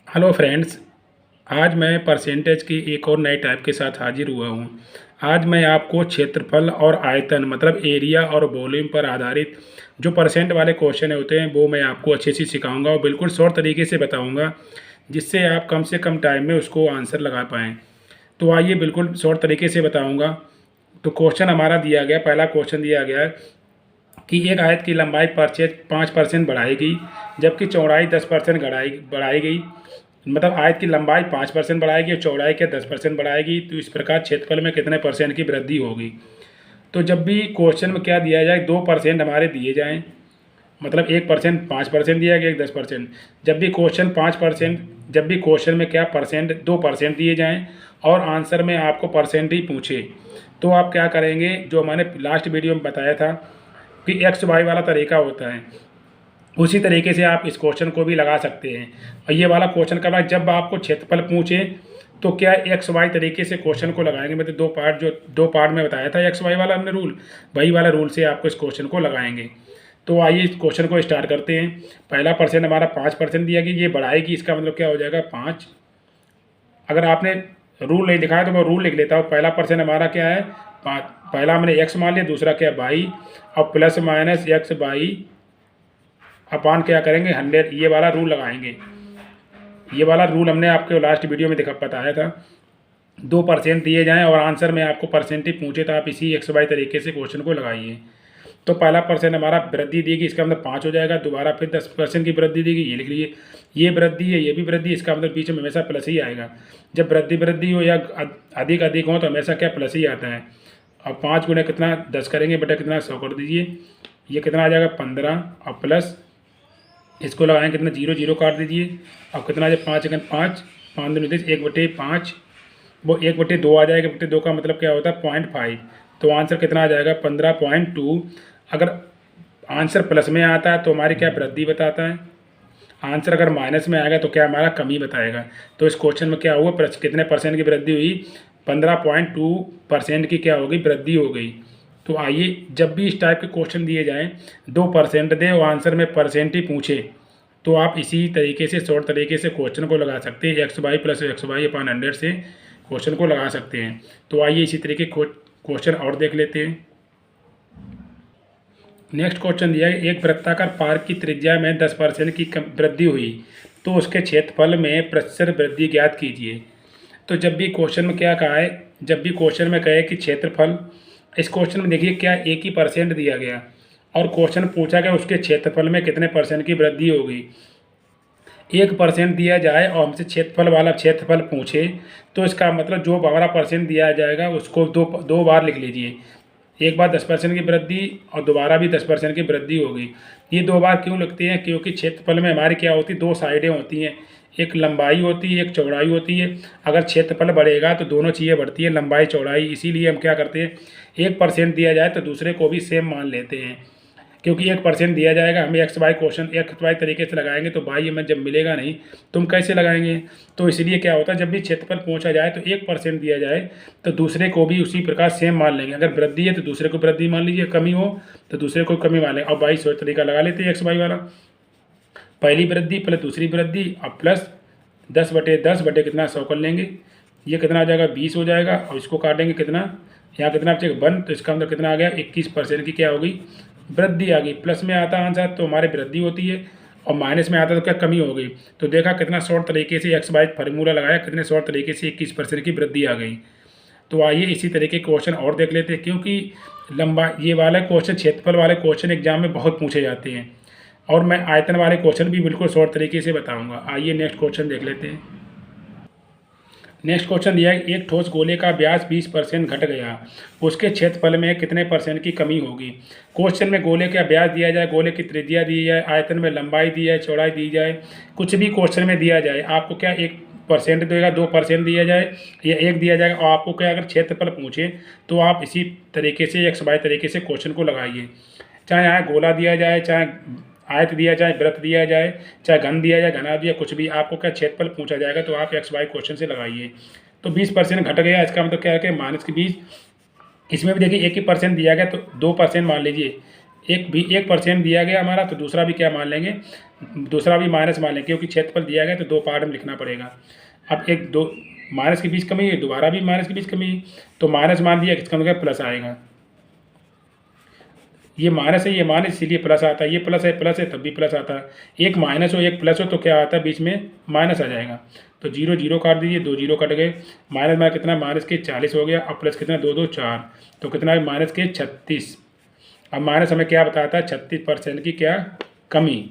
Hello friends. आज मैं percentage की एक और नए टाइप के साथ हाजिर हुआ हूँ। आज मैं आपको क्षेत्रफल और आयतन मतलब एरिया और वॉल्यूम पर आधारित जो परसेंट वाले क्वेश्चन होते हैं वो मैं आपको अच्छे से सिखाऊंगा और बिल्कुल शॉर्ट तरीके से बताऊंगा, जिससे आप कम से कम टाइम में उसको आंसर लगा पाएँ। तो आइए बिल्कुल शॉर्ट तरीके से बताऊँगा। तो क्वेश्चन हमारा दिया गया, पहला क्वेश्चन दिया गया है कि एक आयत की लंबाई 5% बढ़ाई गई, जबकि चौड़ाई 10% बढ़ाई गई। मतलब आयत की लंबाई 5% बढ़ाएगी और चौड़ाई के 10% बढ़ाएगी, तो इस प्रकार क्षेत्रफल में कितने परसेंट की वृद्धि होगी। तो जब भी क्वेश्चन में क्या दिया जाए, 2% हमारे दिए जाएँ, मतलब 1% 5% दिया गया, एक 10%। जब भी क्वेश्चन में क्या परसेंट 2% दिए जाएँ और आंसर में आपको परसेंट ही पूछे, तो आप क्या करेंगे, जो मैंने लास्ट वीडियो में बताया था कि एक्स वाई वाला तरीका होता है, उसी तरीके से आप इस क्वेश्चन को भी लगा सकते हैं। और ये वाला क्वेश्चन का बाद जब आपको क्षेत्रफल पूछे तो क्या एक्स वाई तरीके से क्वेश्चन को लगाएंगे, मतलब दो पार्ट में बताया था एक्स वाई वाला हमने रूल, वही वाला रूल से आपको इस क्वेश्चन को लगाएंगे। तो आइए इस क्वेश्चन को स्टार्ट करते हैं। पहला परसेंट हमारा 5% दिया गया, ये बढ़ाएगी, इसका मतलब क्या हो जाएगा 5। अगर आपने रूल नहीं लिखा है तो मैं रूल लिख लेता हूँ। पहला परसेंट हमारा क्या है 5, पहला हमने एक्स मान लिया, दूसरा क्या बाई, और प्लस माइनस एक्स बाई अपान क्या करेंगे 100, ये वाला रूल लगाएंगे। ये वाला रूल हमने आपके लास्ट वीडियो में बताया था। 2% दिए जाएं और आंसर में आपको परसेंटेज पूछे तो आप इसी एक्स वाई तरीके से क्वेश्चन को लगाइए। तो पहला परसेंट हमारा वृद्धि देगी, इसका मतलब 5 हो जाएगा। दोबारा फिर 10% की वृद्धि देगी, ये लिख लीजिए। ये वृद्धि है, ये भी वृद्धि, इसका मतलब बीच में हमेशा प्लस ही आएगा। जब वृद्धि हो या अधिक अधिक हो तो हमेशा क्या प्लस ही आता है। अब 5 गुना कितना 10 करेंगे बेटा, कितना 100 कर दीजिए, ये कितना आ जाएगा 15, और प्लस इसको लगाएं कितना, जीरो जीरो काट दीजिए। अब कितना आ जाए 5 अगर 5 5 दूनी 1/5, वो 1/2 आ जाएगा। 1/2 का मतलब क्या होता है 0.5। तो आंसर कितना आ जाएगा 15.2। अगर आंसर प्लस में आता है तो हमारी क्या वृद्धि बताता है, आंसर अगर माइनस में आएगा तो क्या हमारा कमी बताएगा। तो इस क्वेश्चन में क्या हुआ, कितने परसेंट की वृद्धि हुई, 15.2% की क्या होगी वृद्धि हो गई। तो आइए जब भी इस टाइप के क्वेश्चन दिए जाएँ, 2% दे और आंसर में परसेंट ही पूछे, तो आप इसी तरीके से शॉर्ट तरीके से क्वेश्चन को लगा सकते हैं। X Y plus X Y upon 100 से क्वेश्चन को लगा सकते हैं। तो आइए इसी तरीके क्वेश्चन और देख लेते हैं। नेक्स्ट क्वेश्चन दिया है, एक वृत्ताकार पार्क की त्रिज्या में 10% की वृद्धि हुई, तो उसके क्षेत्रफल में प्रतिशत वृद्धि ज्ञात कीजिए। तो जब भी क्वेश्चन में क्या कहा है, जब भी क्वेश्चन में कहे कि क्षेत्रफल, इस क्वेश्चन में देखिए क्या एक ही परसेंट दिया गया और क्वेश्चन पूछा गया उसके क्षेत्रफल में कितने परसेंट की वृद्धि होगी। 1% दिया जाए और हमसे क्षेत्रफल वाला क्षेत्रफल पूछे, तो इसका मतलब जो 12% दिया जाएगा उसको दो दो बार लिख लीजिए। एक बार 10% की वृद्धि और दोबारा भी 10% की वृद्धि होगी। ये दो बार क्यों लिखते हैं, क्योंकि क्षेत्रफल में हमारी क्या होती है, दो साइडें होती हैं, एक लंबाई होती है, एक चौड़ाई होती है। अगर क्षेत्रफल बढ़ेगा तो दोनों चीज़ें बढ़ती हैं, लंबाई चौड़ाई। इसीलिए हम क्या करते हैं, 1% दिया जाए तो दूसरे को भी सेम मान लेते हैं, क्योंकि 1% दिया जाएगा, हमें एक्स वाई तरीके से लगाएंगे तो वाई हमें जब मिलेगा नहीं तो हम कैसे लगाएंगे। तो इसलिए क्या होता है, जब भी क्षेत्रफल पूछा जाए तो 1% दिया जाए तो दूसरे को भी उसी प्रकार सेम मान लेंगे। अगर वृद्धि है तो दूसरे को वृद्धि मान लीजिए, कमी हो तो दूसरे को कमी मान लेंगे। और 22 तरीका लगा लेते हैं एक्स वाई वाला, पहली वृद्धि प्लस दूसरी वृद्धि और प्लस 10/10 कितना 100 कर लेंगे, ये कितना आ जाएगा 20 हो जाएगा। और इसको काटेंगे कितना, यहाँ कितना बचेगा 1, तो इसका मतलब कितना आ गया 21% की क्या होगी वृद्धि आ गई। प्लस में आता है आंसर तो हमारी वृद्धि होती है, और माइनस में आता तो क्या कमी हो गई। तो देखा कितना शॉर्ट तरीके से एक्स वाई फार्मूला लगाया, कितने शॉर्ट तरीके से 21% की वृद्धि आ गई। तो आइए इसी तरीके क्वेश्चन और देख लेते हैं, क्योंकि लंबा ये वाला क्वेश्चन, क्षेत्रफल वाले क्वेश्चन एग्जाम में बहुत पूछे जाते हैं, और मैं आयतन वाले क्वेश्चन भी बिल्कुल शॉर्ट तरीके से बताऊंगा। आइए नेक्स्ट क्वेश्चन देख लेते हैं। नेक्स्ट क्वेश्चन दिया है, एक ठोस गोले का व्यास 20% घट गया, उसके क्षेत्रफल में कितने परसेंट की कमी होगी। क्वेश्चन में गोले का व्यास दिया जाए, गोले की त्रिज्या दी जाए, आयतन में लंबाई दी जाए, चौड़ाई दी जाए, कुछ भी क्वेश्चन में दिया जाए, आपको क्या 1% देगा, 2% दिया जाए या 1 दिया जाएगा, और आपको क्या अगर क्षेत्रफल पूछे तो आप इसी तरीके से एक्स वाई तरीके से क्वेश्चन को लगाइए। चाहे यहाँ गोला दिया जाए, चाहे आयत दिया जाए, वृत्त दिया जाए, चाहे घन दिया जाए, घना दिया, कुछ भी आपको क्या क्षेत्रफल पूछा जाएगा तो आप एक्स वाई क्वेश्चन से लगाइए। तो 20% घट गया, इसका मतलब क्या है कि -20। इसमें भी देखिए 1 ही परसेंट दिया गया तो 2% मान लीजिए, 1% दिया गया हमारा, तो दूसरा भी क्या मान लेंगे, दूसरा भी माइनस मान लेंगे, क्योंकि क्षेत्रफल दिया गया तो 2 पार्ट में लिखना पड़ेगा। अब एक दो माइनस के बीच कमी है, दोबारा भी माइनस के बीच कमी है, तो माइनस मान दिया, इसका मतलब प्लस आएगा। ये माइनस है, ये माइनस, इसीलिए प्लस आता है। ये प्लस है तब भी प्लस आता है। एक माइनस हो एक प्लस हो तो क्या आता है, बीच में माइनस आ जाएगा। तो 0 0 काट दीजिए, 2 0 कट गए। माइनस में कितना, माइनस के 40 हो गया। अब प्लस कितना, 2 2 4, तो कितना है, माइनस के 36। अब माइनस हमें क्या बताता है, 36% की क्या कमी।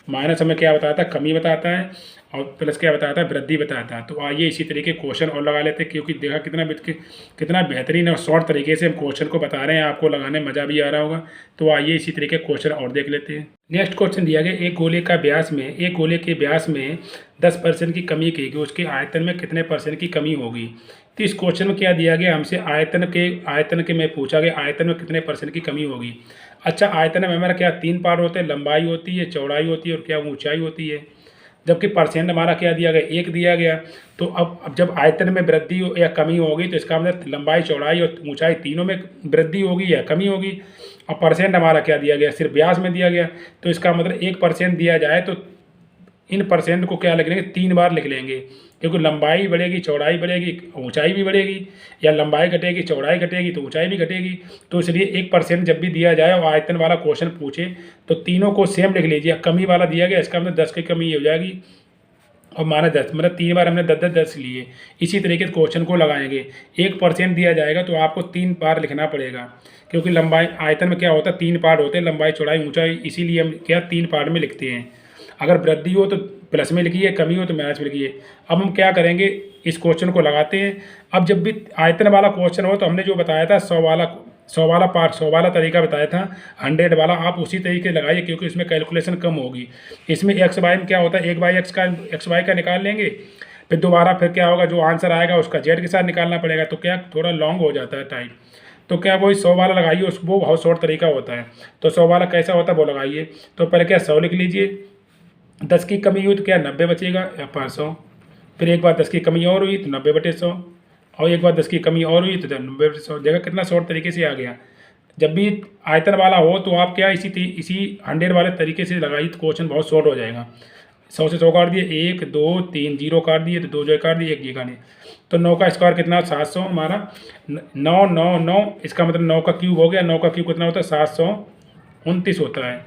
माइनस हमें क्या बताता है, कमी बताता है, और प्लस क्या बताता है, वृद्धि बताता है। तो आइए इसी तरीके क्वेश्चन और लगा लेते हैं, क्योंकि देखा कितना बेहतरीन और शॉर्ट तरीके से हम क्वेश्चन को बता रहे हैं, आपको लगाने में मज़ा भी आ रहा होगा। तो आइए इसी तरीके क्वेश्चन और देख लेते हैं। नेक्स्ट क्वेश्चन दिया गया, एक गोले के व्यास में 10% की कमी की गई, उसके आयतन में कितने % की कमी होगी। तो इस क्वेश्चन में क्या दिया गया, हमसे आयतन के में पूछा गया, आयतन में कितने % की कमी होगी। अच्छा, आयतन में हमारा क्या 3 पार्ट होते हैं, लंबाई होती है, चौड़ाई होती है, और क्या ऊंचाई होती है। जबकि परसेंट हमारा क्या दिया गया, 1 दिया गया। तो अब जब आयतन में वृद्धि या कमी होगी, तो इसका मतलब लंबाई, चौड़ाई और ऊंचाई तीनों में वृद्धि होगी या कमी होगी। और परसेंट हमारा क्या दिया गया, सिर्फ व्यास में दिया गया। तो इसका मतलब 1% दिया जाए तो इन परसेंट को क्या लिख लेंगे, 3 बार लिख लेंगे, क्योंकि लंबाई बढ़ेगी, चौड़ाई बढ़ेगी, ऊंचाई भी बढ़ेगी, या लंबाई घटेगी, चौड़ाई घटेगी, तो ऊंचाई भी घटेगी। तो इसलिए 1% जब भी दिया जाए और आयतन वाला क्वेश्चन पूछे तो तीनों को सेम लिख लीजिए। कमी वाला दिया गया, इसका मतलब 10 की कमी हो जाएगी, और माना 10, मतलब 3 बार हमने 10 लिए। इसी तरीके से क्वेश्चन को लगाएंगे। 1% दिया जाएगा तो आपको 3 बार लिखना पड़ेगा, क्योंकि लंबाई, आयतन में क्या होता है, 3 पार्ट होते हैं, लंबाई, चौड़ाई, ऊंचाई, इसीलिए हम क्या 3 पार्ट में लिखते हैं। अगर वृद्धि हो तो प्लस में लिखिए, कमी हो तो माइनस में लिखिए। अब हम क्या करेंगे, इस क्वेश्चन को लगाते हैं। अब जब भी आयतन वाला क्वेश्चन हो तो हमने जो बताया था 100 वाला पार्ट, 100 वाला तरीका बताया था, 100 वाला आप उसी तरीके लगाइए, क्योंकि उसमें कैलकुलेशन कम होगी। इसमें एक्स वाई में क्या होता है, 1/x वाई का निकाल लेंगे, फिर दोबारा फिर क्या होगा, जो आंसर आएगा उसका जेड के साथ निकालना पड़ेगा, तो क्या थोड़ा लॉन्ग हो जाता है टाइम। तो क्या वही 100 वाला लगाइए, वो बहुत शॉर्ट तरीका होता है। तो 100 वाला कैसा होता है वो लगाइए। तो पहले क्या 100 लिख लीजिए, 10 की कमी हुई तो क्या 90 बचेगा या 500। फिर एक बार 10 की कमी और हुई तो 90/100, और एक बार 10 की कमी और हुई तो 90/100। देखा कितना शॉर्ट तरीके से आ गया। जब भी आयतन वाला हो तो आप क्या इसी 100 वाले तरीके से लगाइए, तो क्वेश्चन बहुत शॉर्ट हो जाएगा। 100 से 100 काट दिए, 1 2 3 0 काट दिए, तो 2 जो काट दिए, 1 जी काटे। तो 9 का स्क्वायर कितना, 700 हमारा। 9 9 9, इसका मतलब 9 का क्यूब हो गया। 9 का क्यूब कितना होता है, 729 होता है।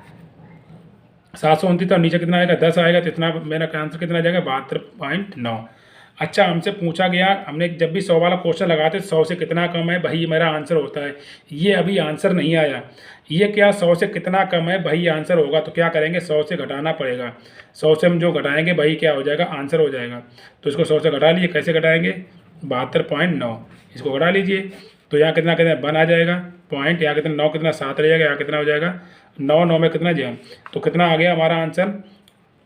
729, तो नीचे कितना आएगा, 10 आएगा। तो इतना मेरा आंसर कितना आ जाएगा, 72.9। अच्छा, हमसे पूछा गया, हमने जब भी 100 वाला क्वेश्चन लगाते 100 से कितना कम है वही मेरा आंसर होता है। ये अभी आंसर नहीं आया, ये क्या 100 से कितना कम है वही आंसर होगा। तो क्या करेंगे, 100 से घटाना पड़ेगा। 100 से हम जो घटाएंगे वही क्या हो जाएगा, आंसर हो जाएगा। तो इसको 100 से घटा लीजिए, कैसे घटाएंगे, 72.9, इसको घटा लीजिए। तो यहाँ कितना कितना 1 आ जाएगा पॉइंट, यहाँ कितना 9 कितना 7 रहेगा, यहाँ कितना हो जाएगा 9 9 में कितना जाए, तो कितना आ गया हमारा आंसर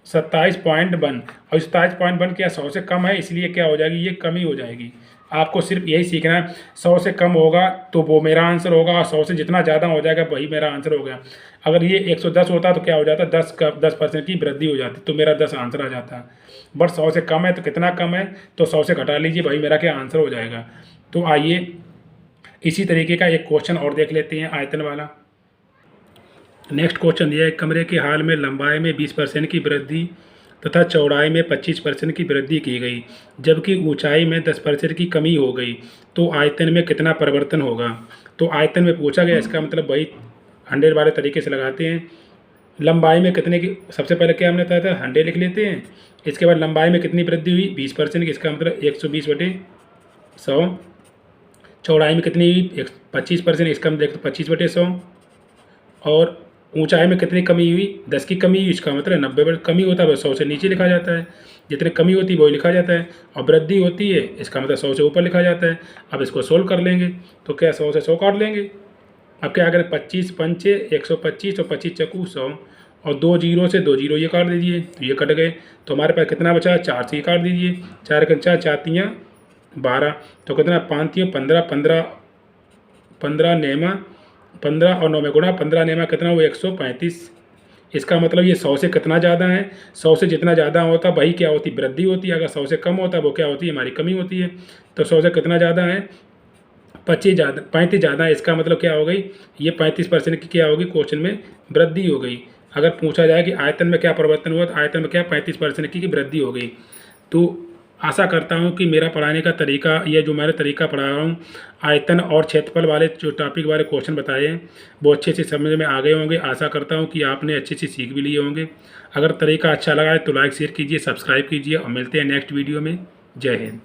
27.1। और 27.1 क्या 100 से कम है, इसलिए क्या हो जाएगी, ये कमी हो जाएगी। आपको सिर्फ यही सीखना है, 100 से कम होगा तो वो मेरा आंसर होगा, और 100 से जितना ज़्यादा हो जाएगा वही मेरा आंसर हो गया। अगर ये 110 होता तो क्या हो जाता, 10% की वृद्धि हो जाती, तो मेरा 10 आंसर आ जाता। बट 100 से कम है तो कितना कम है, तो 100 से घटा लीजिए, वही मेरा क्या आंसर हो जाएगा। तो आइए इसी तरीके का एक क्वेश्चन और देख लेते हैं, आयतन वाला। नेक्स्ट क्वेश्चन दिया है, कमरे के हाल में लंबाई में 20% की वृद्धि तथा चौड़ाई में 25% की वृद्धि की गई, जबकि ऊंचाई में 10% की कमी हो गई, तो आयतन में कितना परिवर्तन होगा। तो आयतन में पूछा गया, इसका मतलब वही 100 वाले तरीके से लगाते हैं। लंबाई में कितने की, सबसे पहले क्या हमने बताया था, 100 लिख लेते हैं। इसके बाद लंबाई में कितनी वृद्धि हुई, 20% की, इसका मतलब 120/100। चौड़ाई में कितनी हुई, 25%, इसका मतलब 25/100। और ऊंचाई में कितनी कमी हुई, 10 की कमी हुई, इसका मतलब 90 कमी होता है, 100 से नीचे लिखा जाता है। जितनी कमी होती है वही लिखा जाता है, और वृद्धि होती है इसका मतलब 100 से ऊपर लिखा जाता है। अब इसको सोल्व कर लेंगे, तो क्या 100 से 100 काट लेंगे। अब क्या करें, 25 पंचे 125, और 25 चक्कू 100, और 2 जीरो से 2 जीरो ये काट दीजिए, तो ये कट गए। तो हमारे पास कितना बचा, 4 से ये काट दीजिए, 4 का 4, 4 तियाँ 12, तो कितना 5 तियों 15, 15 15 नेमा 15, और 9 में गुणा 15 नेमा कितना, वो 135। इसका मतलब ये 100 से कितना ज़्यादा है, 100 से जितना ज़्यादा होता वही क्या होती, वृद्धि होती है। अगर 100 से कम होता वो क्या होती है, हमारी कमी होती है। तो 100 से कितना ज़्यादा है, 35 ज़्यादा है, इसका मतलब क्या हो गई, ये 35% की क्या होगी, क्वेश्चन में वृद्धि हो गई। अगर पूछा जाए कि आयतन में क्या परिवर्तन हुआ, तो आयतन में क्या 35% की वृद्धि हो गई। तो आशा करता हूँ कि मेरा पढ़ाने का तरीका, या जो मैंने तरीका पढ़ा रहा हूँ, आयतन और क्षेत्रफल वाले जो टॉपिक वाले क्वेश्चन बताए हैं वो अच्छे से समझ में आ गए होंगे। आशा करता हूँ कि आपने अच्छे से सीख भी लिए होंगे। अगर तरीका अच्छा लगा है तो लाइक शेयर कीजिए, सब्सक्राइब कीजिए, और मिलते हैं नेक्स्ट वीडियो में। जय हिंद।